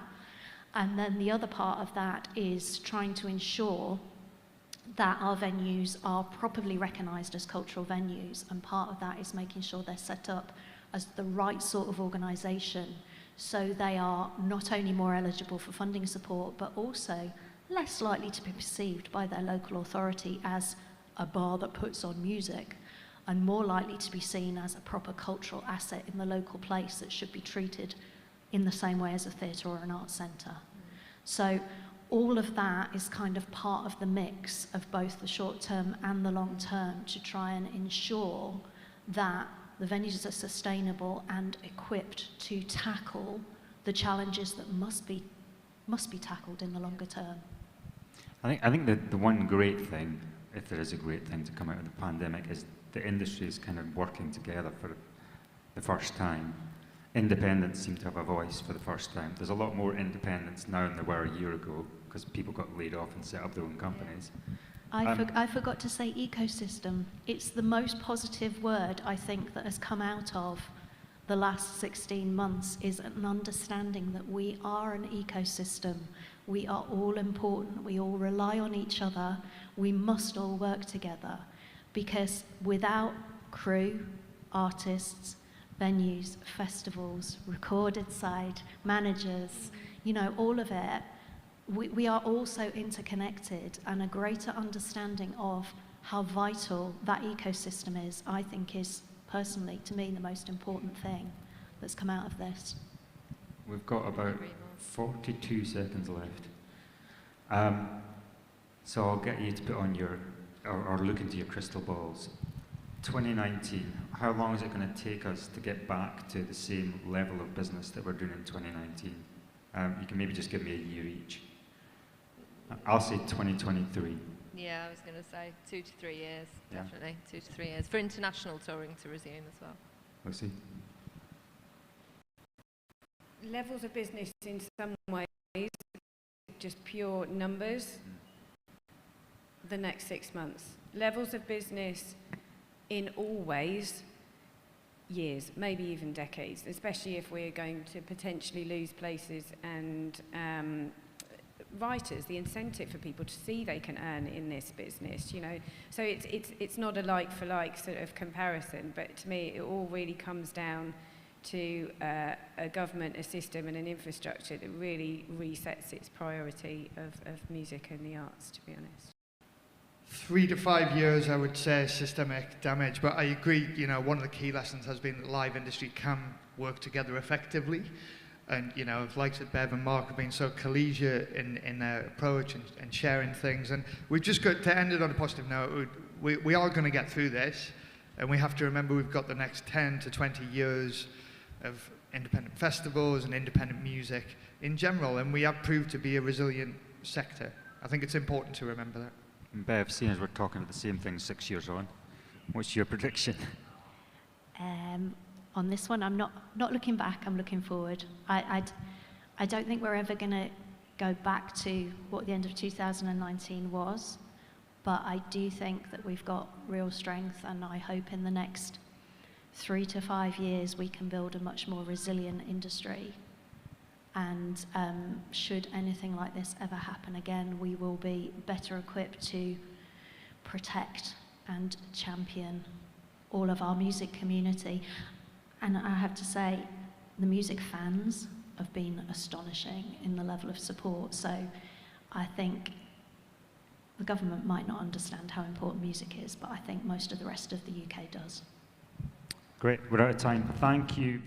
Speaker 2: And then the other part of that is trying to ensure that our venues are properly recognised as cultural venues, and part of that is making sure they're set up as the right sort of organisation, so they are not only more eligible for funding support, but also less likely to be perceived by their local authority as a bar that puts on music, and more likely to be seen as a proper cultural asset in the local place that should be treated in the same way as a theatre or an arts centre. So all of that is kind of part of the mix of both the short term and the long term to try and ensure that the venues are sustainable and equipped to tackle the challenges that must be tackled in the longer term.
Speaker 1: I think that the one great thing, if there is a great thing to come out of the pandemic, is the industry is kind of working together for the first time. Independents seem to have a voice for the first time. There's a lot more independents now than there were a year ago because people got laid off and set up their own companies.
Speaker 2: I forgot to say ecosystem. It's the most positive word, I think, that has come out of the last 16 months, is an understanding that we are an ecosystem. We are all important. We all rely on each other. We must all work together, because without crew, artists, venues, festivals, recorded side, managers, you know, all of it, we are all so interconnected, and a greater understanding of how vital that ecosystem is, I think, is personally, to me, the most important thing that's come out of this.
Speaker 1: We've got about 42 seconds left. So I'll get you to put on your, or look into your crystal balls. 2019, how long is it going to take us to get back to the same level of business that we're doing in 2019? You can maybe just give me a year each. I'll say 2023.
Speaker 5: Yeah, I was going to say 2 to 3 years,
Speaker 1: Yeah.
Speaker 5: definitely 2 to 3 years. For international touring to resume as well.
Speaker 1: Lucie?
Speaker 6: Levels of business in some ways, just pure numbers, the next 6 months. Levels of business in all ways, years, maybe even decades, especially if we're going to potentially lose places and writers, the incentive for people to see they can earn in this business, you know. So it's not a like-for-like sort of comparison, but to me it all really comes down to a government, a system and an infrastructure that really resets its priority of music and the arts, to be honest.
Speaker 3: 3 to 5 years, I would say, systemic damage, but I agree, you know, one of the key lessons has been that the live industry can work together effectively. And, you know, likes that Bev and Mark have been so collegiate in their approach and sharing things. And we've just got to end it on a positive note. We are going to get through this, and we have to remember we've got the next 10 to 20 years of independent festivals and independent music in general, and we have proved to be a resilient sector. I think it's important to remember that.
Speaker 1: And Bev, seeing as we're talking about the same thing 6 years on, what's your prediction?
Speaker 2: On this one, I'm not looking back, I'm looking forward. I don't think we're ever going to go back to what the end of 2019 was, but I do think that we've got real strength, and I hope in the next 3 to 5 years we can build a much more resilient industry. And should anything like this ever happen again, we will be better equipped to protect and champion all of our music community. And I have to say, the music fans have been astonishing in the level of support. So I think the government might not understand how important music is, but I think most of the rest of the UK does.
Speaker 1: Great, we're out of time. Thank you.